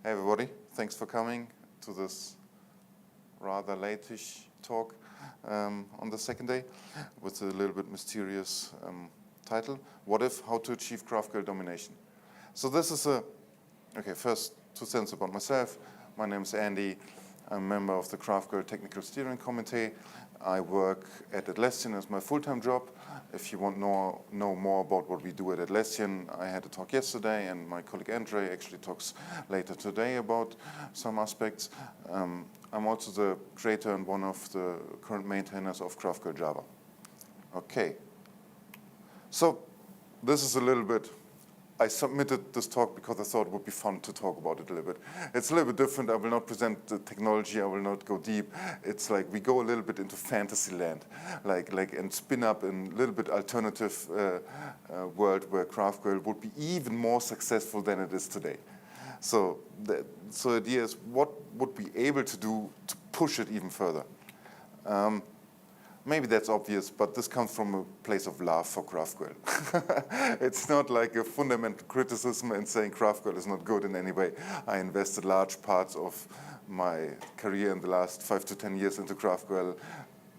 Hey everybody, thanks for coming to this rather late-ish talk on the second day with a little bit mysterious title, What If, How to Achieve GraphQL Domination. So this is first 2 cents about myself. My name is Andy. I'm a member of the GraphQL Technical Steering Committee. I work at Atlassian as my full-time job. If you want to know more about what we do at Atlassian, I had a talk yesterday, and my colleague Andreas actually talks later today about some aspects. I'm also the creator and one of the current maintainers of GraphQL Java. Okay, so this is a little bit, I submitted this talk because I thought it would be fun to talk about it a little bit. It's a little bit different. I will not present the technology. I will not go deep. It's like we go a little bit into fantasy land, and spin up a little bit alternative world where GraphQL would be even more successful than it is today. So the idea is, what would we be able to do to push it even further? Maybe that's obvious, but this comes from a place of love for GraphQL. It's not like a fundamental criticism and saying GraphQL is not good in any way. I invested large parts of my career in the last 5 to 10 years into GraphQL,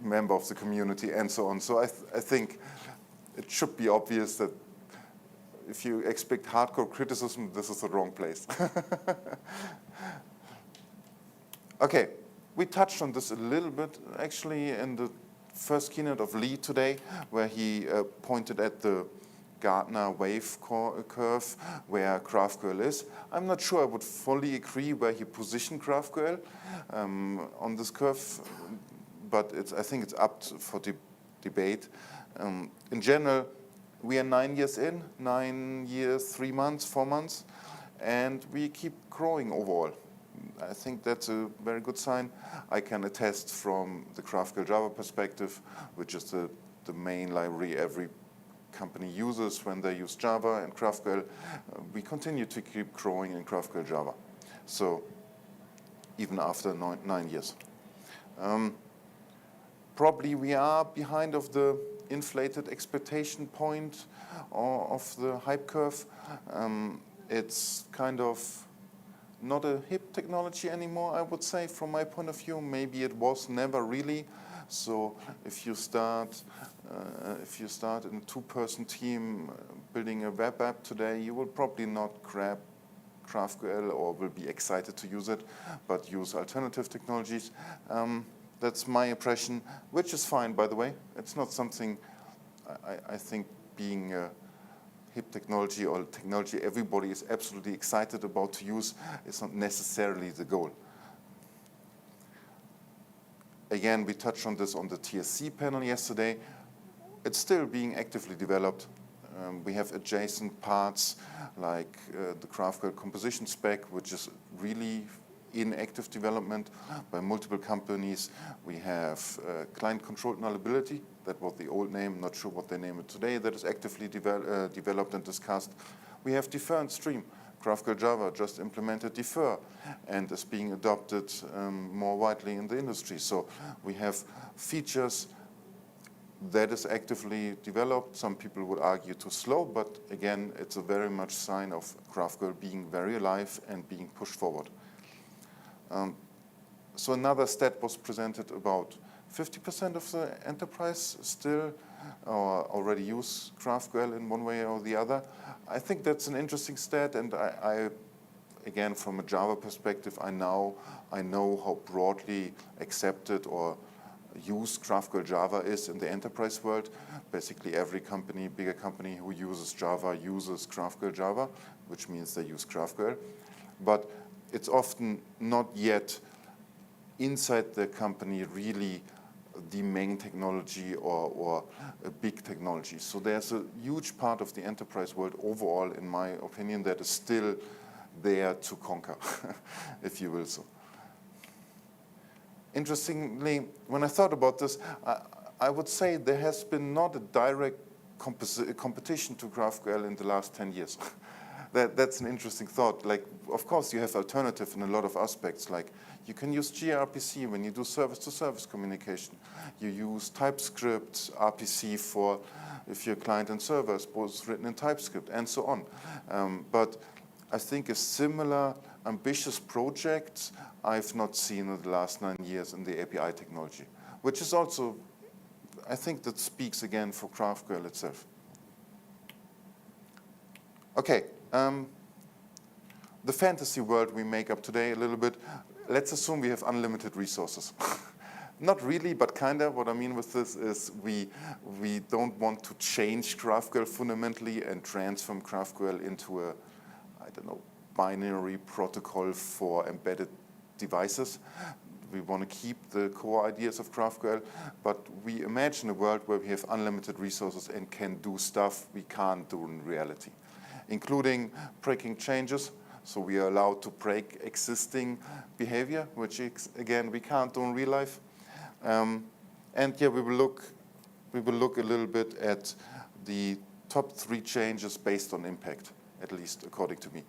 member of the community, and so on. So I think it should be obvious that if you expect hardcore criticism, this is the wrong place. Okay, we touched on this a little bit, actually, in the first keynote of Lee today, where he pointed at the Gartner wave curve where GraphQL is. I'm not sure I would fully agree where he positioned GraphQL on this curve, but I think it's up for debate. In general, we are 9 years in, 9 years, 3 months, 4 months, and we keep growing overall. I think that's a very good sign. I can attest from the GraphQL Java perspective, which is the main library every company uses when they use Java and GraphQL. We continue to keep growing in GraphQL Java. So even after 9 years. Probably we are behind of the inflated expectation point of the hype curve. It's kind of not a hip technology anymore, I would say, from my point of view. Maybe it was never really. So if you start in a 2-person team building a web app today, you will probably not grab GraphQL or will be excited to use it, but use alternative technologies. That's my impression, which is fine, by the way. It's not something I think being hip technology or technology everybody is absolutely excited about to use is not necessarily the goal. Again, we touched on this on the TSC panel yesterday. It's still being actively developed. We have adjacent parts like the GraphQL composition spec, which is really in active development by multiple companies. We have client-controlled nullability. That was the old name, not sure what they name it today, that is actively developed and discussed. We have defer and stream. GraphQL Java just implemented defer and is being adopted more widely in the industry. So we have features that is actively developed. Some people would argue too slow, but again, it's a very much sign of GraphQL being very alive and being pushed forward. So another stat was presented about 50% of the enterprise still already use GraphQL in one way or the other. I think that's an interesting stat, and I again, from a Java perspective, I know how broadly accepted or used GraphQL Java is in the enterprise world. Basically, every company, bigger company who uses Java uses GraphQL Java, which means they use GraphQL. But it's often not yet inside the company really the main technology or a big technology. So there's a huge part of the enterprise world overall, in my opinion, that is still there to conquer, if you will so. Interestingly, when I thought about this, I would say there has been not a direct competition to GraphQL in the last 10 years. That's an interesting thought. Like, of course, you have alternative in a lot of aspects. Like, you can use gRPC when you do service-to-service communication. You use TypeScript RPC for if your client and server is both written in TypeScript, and so on. But I think a similar ambitious projects I've not seen in the last 9 years in the API technology, which is also, I think that speaks again for GraphQL itself. Okay, the fantasy world we make up today a little bit, let's assume we have unlimited resources. Not really, but kind of. What I mean with this is we don't want to change GraphQL fundamentally and transform GraphQL into a, I don't know, binary protocol for embedded devices. We want to keep the core ideas of GraphQL, but we imagine a world where we have unlimited resources and can do stuff we can't do in reality, including breaking changes. So we are allowed to break existing behavior, which again we can't do in real life. And yeah, we will look a little bit at the top 3 changes based on impact, at least according to me.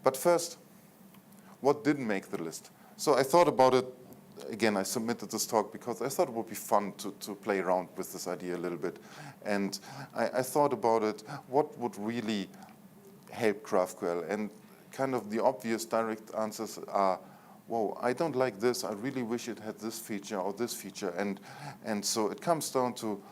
But first, what didn't make the list? So I thought about it. Again, I submitted this talk because I thought it would be fun to play around with this idea a little bit. And I thought about it, what would really help GraphQL? And kind of the obvious direct answers are, whoa, I don't like this. I really wish it had this feature or this feature. And so it comes down to,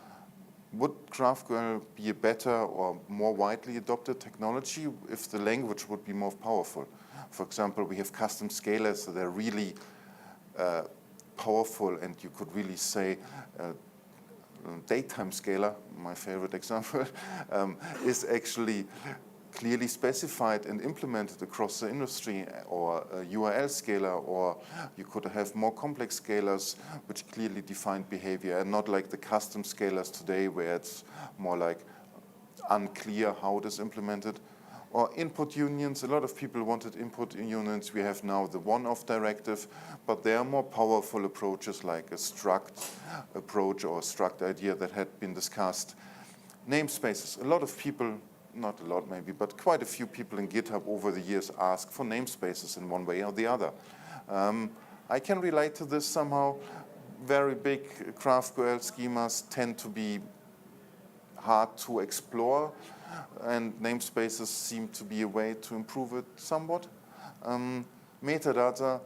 would GraphQL be a better or more widely adopted technology if the language would be more powerful? For example, we have custom scalars, so they're really powerful, and you could really say datetime scalar, my favorite example, is actually clearly specified and implemented across the industry, or a URL scalar, or you could have more complex scalars which clearly define behavior, and not like the custom scalars today where it's more like unclear how it is implemented. Or input unions, a lot of people wanted input unions. We have now the one-off directive, but there are more powerful approaches like a struct approach or a struct idea that had been discussed. Namespaces, a lot of people, not a lot maybe, but quite a few people in GitHub over the years ask for namespaces in one way or the other. I can relate to this somehow. Very big GraphQL schemas tend to be hard to explore, and namespaces seem to be a way to improve it somewhat. Metadata,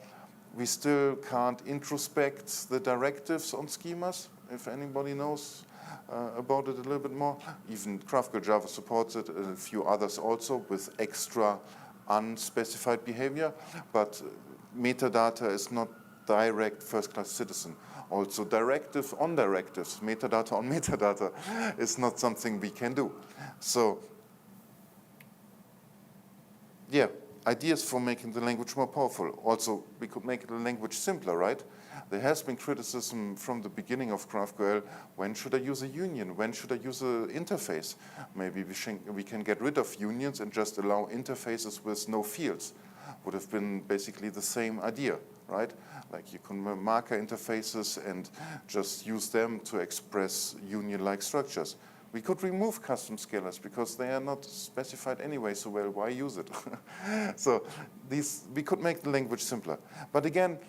we still can't introspect the directives on schemas, if anybody knows about it a little bit more. Even GraphQL Java supports it, a few others also, with extra unspecified behavior, but metadata is not direct first-class citizen. Also, directive on directives, metadata on metadata is not something we can do. So, yeah, ideas for making the language more powerful. Also, we could make the language simpler, right? There has been criticism from the beginning of GraphQL. When should I use a union? When should I use an interface? Maybe we can get rid of unions and just allow interfaces with no fields. Would have been basically the same idea, right? Like you can marker interfaces and just use them to express union-like structures. We could remove custom scalars because they are not specified anyway, so well, why use it? So we could make the language simpler. But again,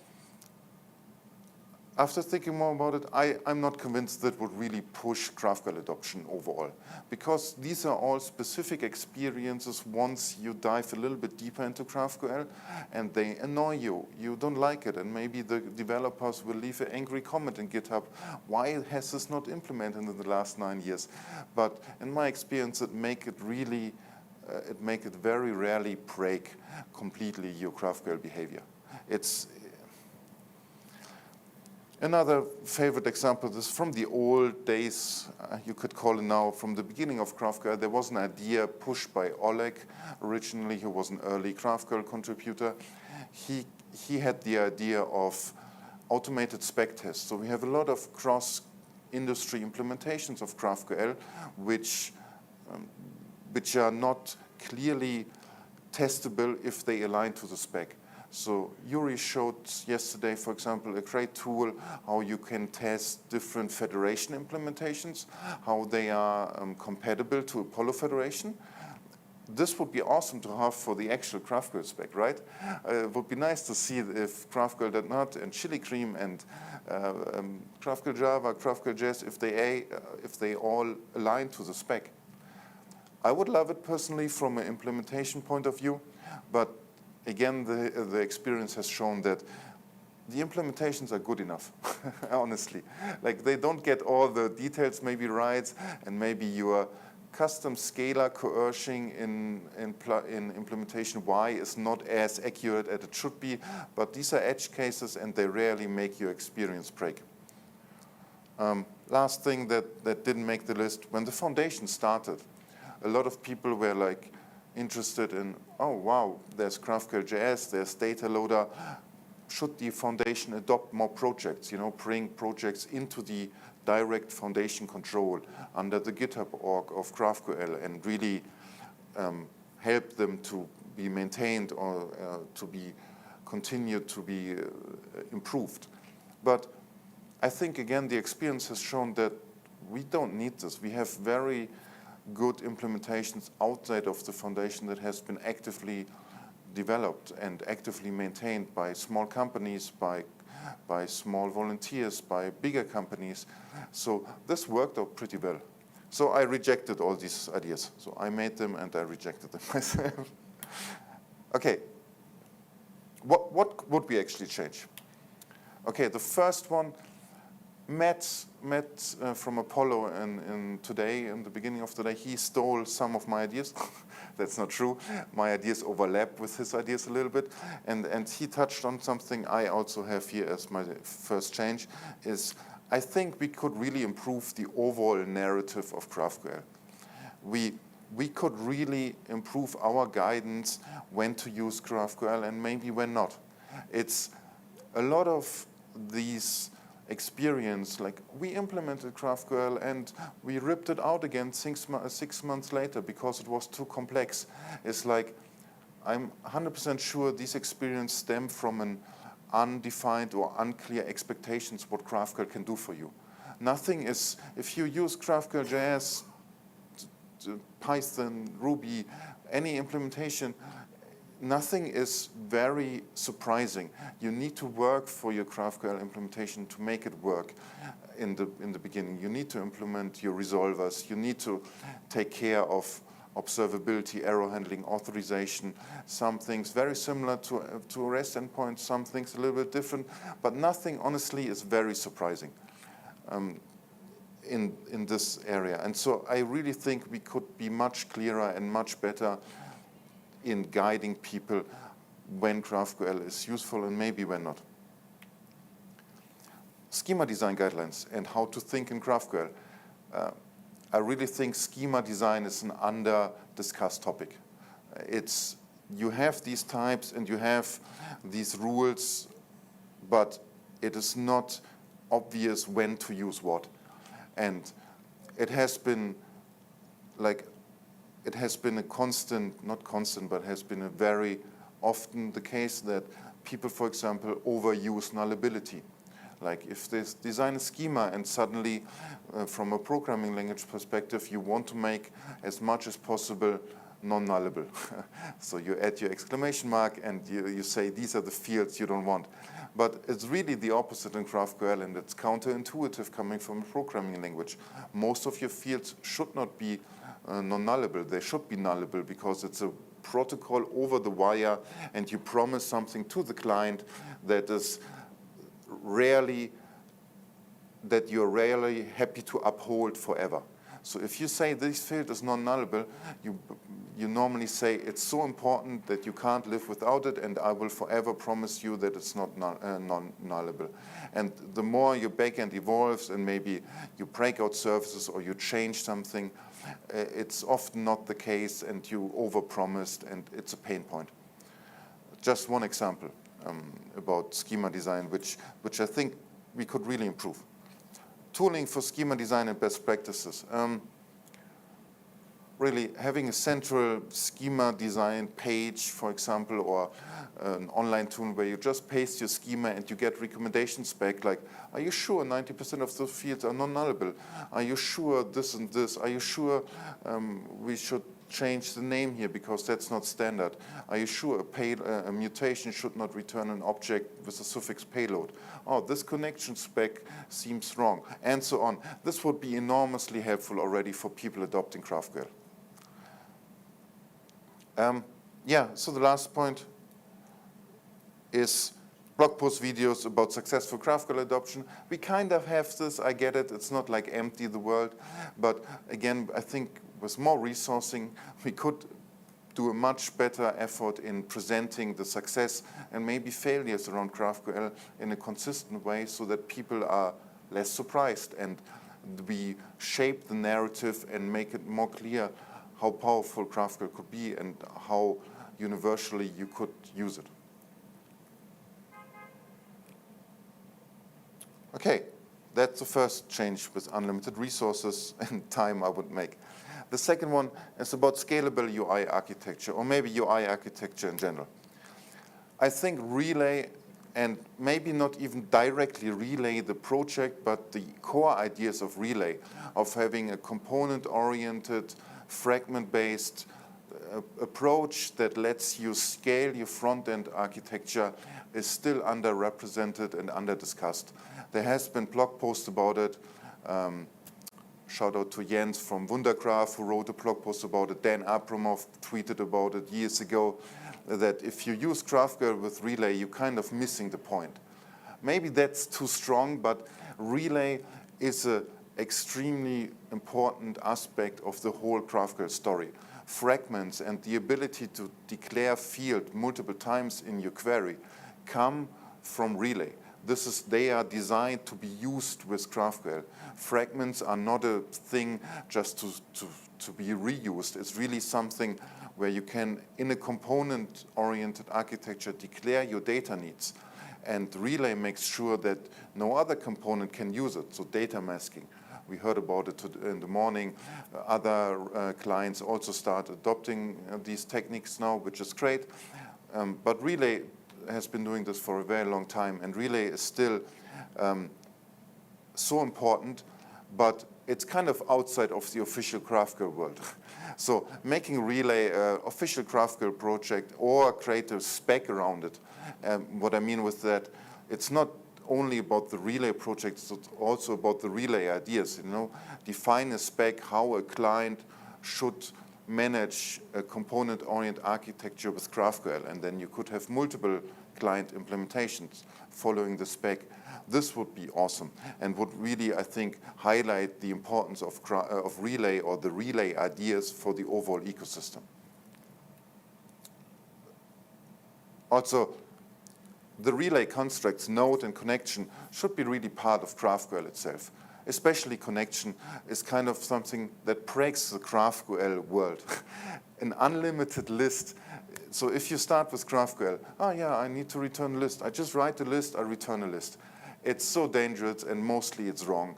after thinking more about it, I'm not convinced that would really push GraphQL adoption overall, because these are all specific experiences once you dive a little bit deeper into GraphQL, and they annoy you. You don't like it, and maybe the developers will leave an angry comment in GitHub. Why has this not implemented in the last 9 years? But in my experience, it make it very rarely break completely your GraphQL behavior. It's another favorite example, this from the old days, you could call it now, from the beginning of GraphQL. There was an idea pushed by Oleg originally, who was an early GraphQL contributor. He had the idea of automated spec tests. So we have a lot of cross-industry implementations of GraphQL, which are not clearly testable if they align to the spec. So Yuri showed yesterday, for example, a great tool how you can test different federation implementations, how they are compatible to Apollo Federation. This would be awesome to have for the actual GraphQL spec, right? It would be nice to see if GraphQL.NET and Chili Cream and GraphQL Java, GraphQL JS, if they all align to the spec. I would love it personally from an implementation point of view, but again, the experience has shown that the implementations are good enough, honestly. Like, they don't get all the details maybe right, and maybe your custom scalar coercing in implementation Y is not as accurate as it should be, but these are edge cases and they rarely make your experience break. Last thing that didn't make the list, when the foundation started, a lot of people were like interested in, oh wow, there's GraphQL.js, there's data loader. Should the foundation adopt more projects, bring projects into the direct foundation control under the GitHub org of GraphQL and really help them to be maintained or to be continued to be improved. But I think, again, the experience has shown that we don't need this. We have very good implementations outside of the foundation that has been actively developed and actively maintained by small companies, by small volunteers, by bigger companies. So this worked out pretty well. So I rejected all these ideas. So I made them and I rejected them myself. Okay, what would we actually change? Okay, the first one, Matt from Apollo today, in the beginning of the day, he stole some of my ideas. That's not true. My ideas overlap with his ideas a little bit. And he touched on something I also have here as my first change, is I think we could really improve the overall narrative of GraphQL. We could really improve our guidance when to use GraphQL and maybe when not. It's a lot of these experience, like we implemented GraphQL and we ripped it out again 6 months later because it was too complex. It's like, I'm 100% sure these experiences stem from an undefined or unclear expectations what GraphQL can do for you. Nothing is, if you use GraphQL.js, Python, Ruby, any implementation, nothing is very surprising. You need to work for your GraphQL implementation to make it work in the beginning. You need to implement your resolvers. You need to take care of observability, error handling, authorization. Some things very similar to a REST endpoint, some things a little bit different, but nothing, honestly, is very surprising in this area. And so I really think we could be much clearer and much better in guiding people when GraphQL is useful and maybe when not. Schema design guidelines and how to think in GraphQL. I really think schema design is an under-discussed topic. You have these types and you have these rules, but it is not obvious when to use what. And it has been a constant, not constant, but has been a very often the case that people, for example, overuse nullability. Like if they design a schema and suddenly, from a programming language perspective, you want to make as much as possible non-nullable. So you add your exclamation mark and you say these are the fields you don't want. But it's really the opposite in GraphQL, and it's counterintuitive coming from a programming language. Most of your fields should not be non-nullable. They should be nullable because it's a protocol over the wire and you promise something to the client that you're rarely happy to uphold forever. So if you say this field is non-nullable, you normally say it's so important that you can't live without it, and I will forever promise you that it's not non-nullable. And the more your backend evolves and maybe you break out services or you change something, it's often not the case and you overpromised and it's a pain point. Just one example about schema design, which I think we could really improve. Tooling for schema design and best practices. Really having a central schema design page, for example, or an online tool where you just paste your schema and you get recommendations back, like, are you sure 90% of the fields are non-nullable? Are you sure this and this? Are you sure we should change the name here because that's not standard? Are you sure a mutation should not return an object with a suffix payload? Oh, this connection spec seems wrong, and so on. This would be enormously helpful already for people adopting GraphQL. Yeah, so the last point is blog post videos about successful GraphQL adoption. We kind of have this, I get it, it's not like empty the world, but again, I think with more resourcing, we could do a much better effort in presenting the success and maybe failures around GraphQL in a consistent way so that people are less surprised, and we shape the narrative and make it more clear how powerful GraphQL could be and how universally you could use it. Okay, that's the first change with unlimited resources and time I would make. The second one is about scalable UI architecture, or maybe UI architecture in general. I think Relay, and maybe not even directly Relay the project, but the core ideas of Relay, of having a component-oriented, fragment-based approach that lets you scale your front-end architecture, is still underrepresented and under-discussed. There has been blog posts about it. Shout out to Jens from Wundergraph, who wrote a blog post about it. Dan Abramov tweeted about it years ago, that if you use GraphQL with Relay, you're kind of missing the point. Maybe that's too strong, but Relay is an extremely important aspect of the whole GraphQL story. Fragments and the ability to declare field multiple times in your query come from Relay. They are designed to be used with GraphQL. Fragments are not a thing just to be reused. It's really something where you can, in a component-oriented architecture, declare your data needs. And Relay makes sure that no other component can use it, so data masking. We heard about it in the morning. Other clients also start adopting these techniques now, which is great. But Relay has been doing this for a very long time, and Relay is still so important, but it's kind of outside of the official GraphQL world. So making Relay an official GraphQL project or create a spec around it, what I mean with that, it's not only about the Relay project, it's also about the Relay ideas. Define a spec how a client should manage a component-oriented architecture with GraphQL, and then you could have multiple client implementations following the spec. This would be awesome and would really, I think, highlight the importance of Relay or the Relay ideas for the overall ecosystem. Also, the Relay constructs, node and connection, should be really part of GraphQL itself. Especially connection is kind of something that breaks the GraphQL world. An unlimited list. So if you start with GraphQL, I need to return a list. I just write a list, I return a list. It's so dangerous, and mostly it's wrong.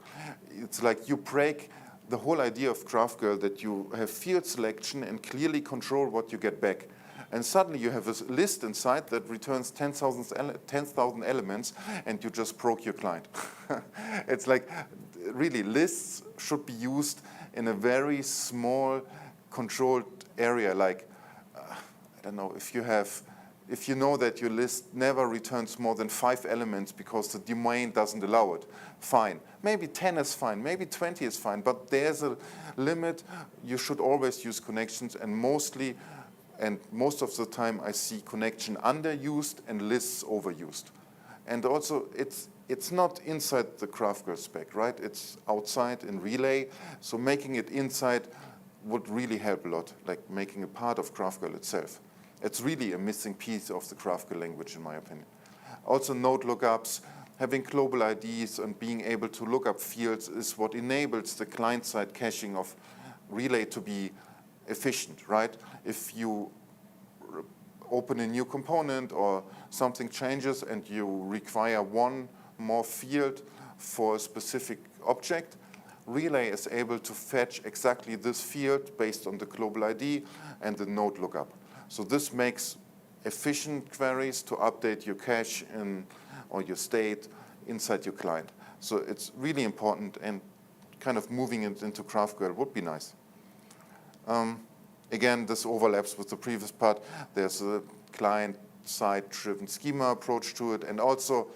It's like you break the whole idea of GraphQL, that you have field selection and clearly control what you get back. And suddenly you have a list inside that returns 10,000 elements, and you just broke your client. It's like, really, lists should be used in a very small, controlled area. Like, I don't know, if you know that your list never returns more than 5 elements because the domain doesn't allow it, fine. Maybe 10 is fine, maybe 20 is fine, but there's a limit. You should always use connections, and most of the time I see connection underused and lists overused. And also, it's not inside the GraphQL spec, right? It's outside in Relay, so making it inside would really help a lot, like making a part of GraphQL itself. It's really a missing piece of the GraphQL language, in my opinion. Also, node lookups, having global IDs and being able to look up fields is what enables the client-side caching of Relay to be efficient, right? If you open a new component or something changes and you require one more field for a specific object, Relay is able to fetch exactly this field based on the global ID and the node lookup. So this makes efficient queries to update your cache or your state inside your client. So it's really important, and kind of moving it into GraphQL would be nice. Again, this overlaps with the previous part. There's a client-side driven schema approach to it, and also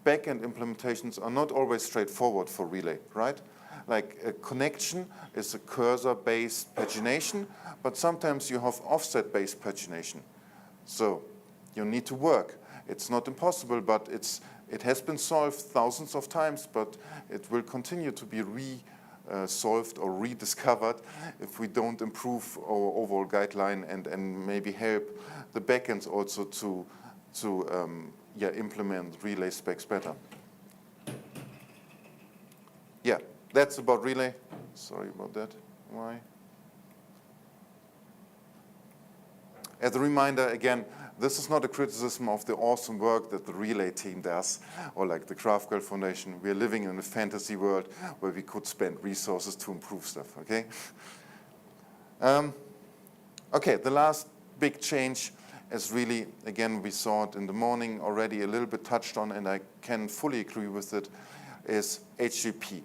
backend implementations are not always straightforward for Relay, right? like a connection is a cursor-based pagination, but sometimes you have offset-based pagination. So you need to work. It's not impossible, but it has been solved thousands of times, but it will continue to be solved or rediscovered if we don't improve our overall guideline and maybe help the backends also to implement Relay specs better. Yeah, that's about Relay. Sorry about that. Why? As a reminder, again, this is not a criticism of the awesome work that the Relay team does, or like the GraphQL Foundation. We're living in a fantasy world where we could spend resources to improve stuff, okay? Okay, the last big change is really, again, we saw it in the morning already, a little bit touched on, and I can fully agree with it, is HGP.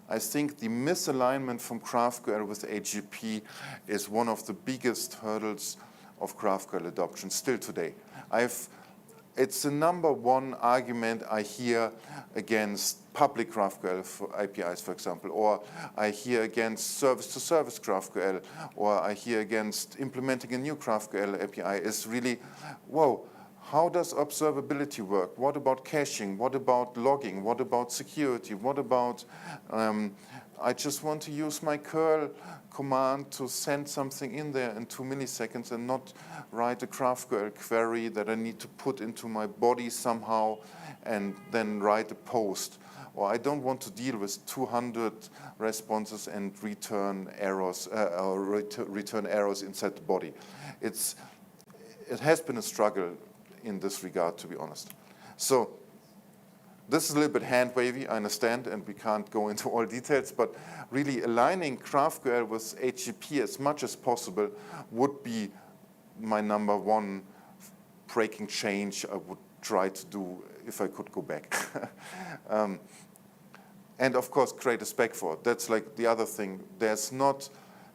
I think the misalignment from GraphQL with HGP is one of the biggest hurdles of GraphQL adoption still today. It's the number one argument I hear against public GraphQL for APIs, for example, or I hear against service-to-service GraphQL, or I hear against implementing a new GraphQL API is really, whoa, how does observability work? What about caching? What about logging? What about security? What about, I just want to use my curl command to send something in there in 2 milliseconds and not write a GraphQL query that I need to put into my body somehow and then write a post. Or I don't want to deal with 200 responses and return errors or return errors inside the body. It has been a struggle in this regard, to be honest. So this is a little bit hand-wavy, I understand, and we can't go into all details, but really aligning GraphQL with HGP as much as possible would be my number one breaking change I would try to do if I could go back. And of course, create a spec for it. That's like the other thing.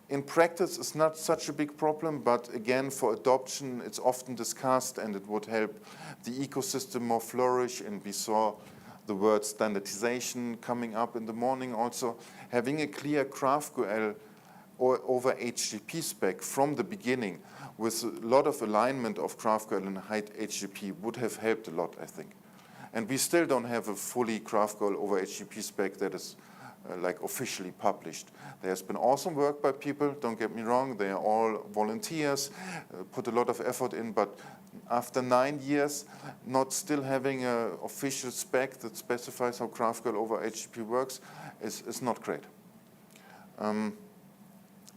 In practice, it's not such a big problem, but again, for adoption, it's often discussed, and it would help the ecosystem more flourish. And we saw the word standardization coming up in the morning also. Having a clear GraphQL or over HGP spec from the beginning with a lot of alignment of GraphQL and HGP would have helped a lot, I think. And we still don't have a fully GraphQL over HGP spec that is like officially published. There's been awesome work by people, don't get me wrong, they are all volunteers, put a lot of effort in, but after 9 years, not still having an official spec that specifies how GraphQL over HTTP works is not great.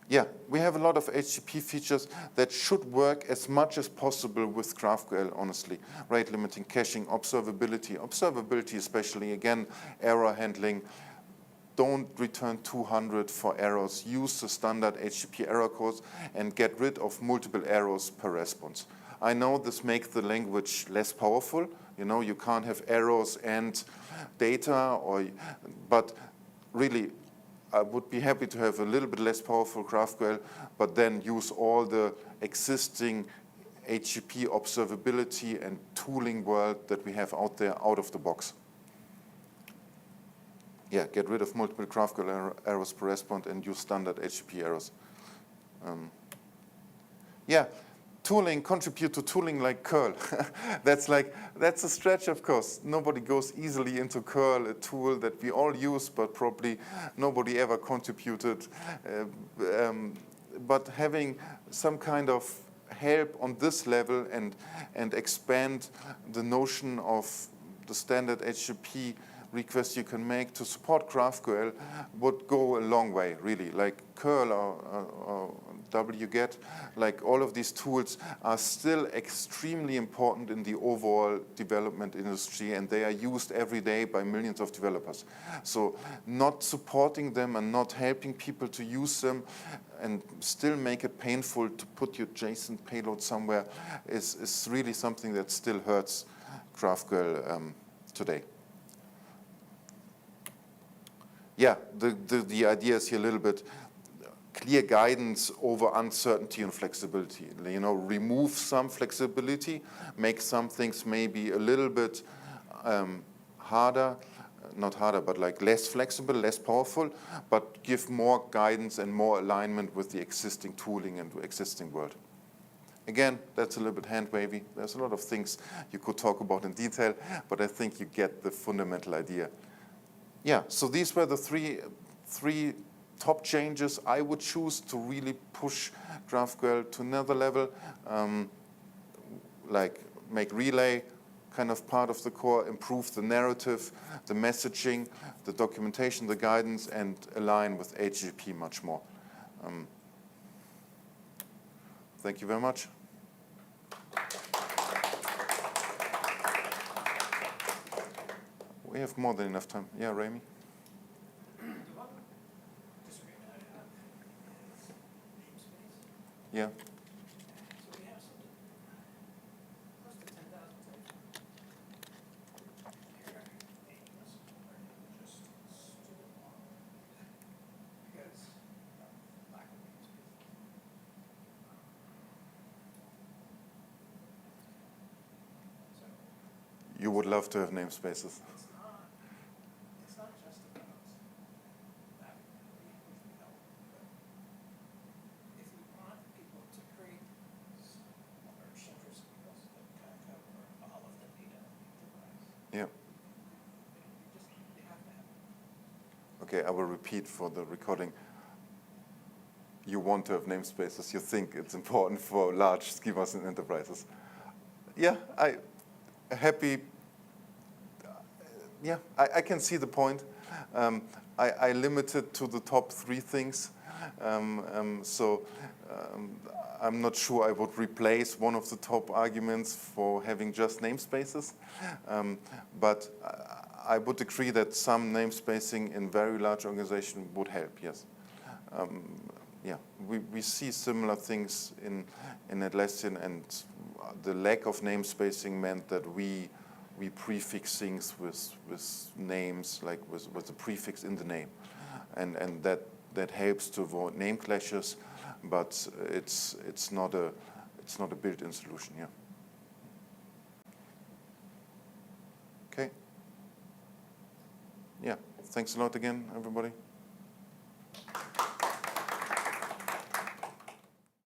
Yeah, we have a lot of HTTP features that should work as much as possible with GraphQL, honestly. Rate limiting, caching, observability especially, again, error handling. Don't return 200 for errors. Use the standard HTTP error codes and get rid of multiple errors per response. I know this makes the language less powerful. You know, you can't have errors and data, but really, I would be happy to have a little bit less powerful GraphQL, but then use all the existing HTTP observability and tooling world that we have out there out of the box. Yeah, get rid of multiple GraphQL errors per response and use standard HTTP errors. Yeah, tooling, contribute to tooling like curl. That's a stretch, of course. Nobody goes easily into curl, a tool that we all use, but probably nobody ever contributed. But having some kind of help on this level and expand the notion of the standard HTTP request you can make to support GraphQL would go a long way, really. Like curl or wget, like all of these tools are still extremely important in the overall development industry, and they are used every day by millions of developers. So not supporting them and not helping people to use them and still make it painful to put your JSON payload somewhere is really something that still hurts GraphQL today. Yeah, the idea is here a little bit clear guidance over uncertainty and flexibility. You know, remove some flexibility, make some things maybe a little bit harder, not harder, but like less flexible, less powerful, but give more guidance and more alignment with the existing tooling and existing world. Again, that's a little bit hand-wavy. There's a lot of things you could talk about in detail, but I think you get the fundamental idea. Yeah, so these were the three top changes I would choose to really push GraphQL to another level, like make Relay kind of part of the core, improve the narrative, the messaging, the documentation, the guidance, and align with HTTP much more. Thank you very much. We have more than enough time. Yeah, Rami? Yeah. You would love to have namespaces. It's not just about that. We help, but if we want people to create large central schemas that kind of cover all of the data enterprise, Yeah. you have to have it. Okay, I will repeat for the recording. You want to have namespaces. You think it's important for large schemas and enterprises. Yeah, Yeah, I can see the point. I limited to the top 3 things. So I'm not sure I would replace one of the top arguments for having just namespaces. But I would agree that some namespacing in very large organizations would help, yes. Yeah, we see similar things in Atlassian, and the lack of namespacing meant that we prefix things with names, like with the prefix in the name, and that helps to avoid name clashes, but it's not a built-in solution. Yeah. Okay. Yeah. Thanks a lot again, everybody.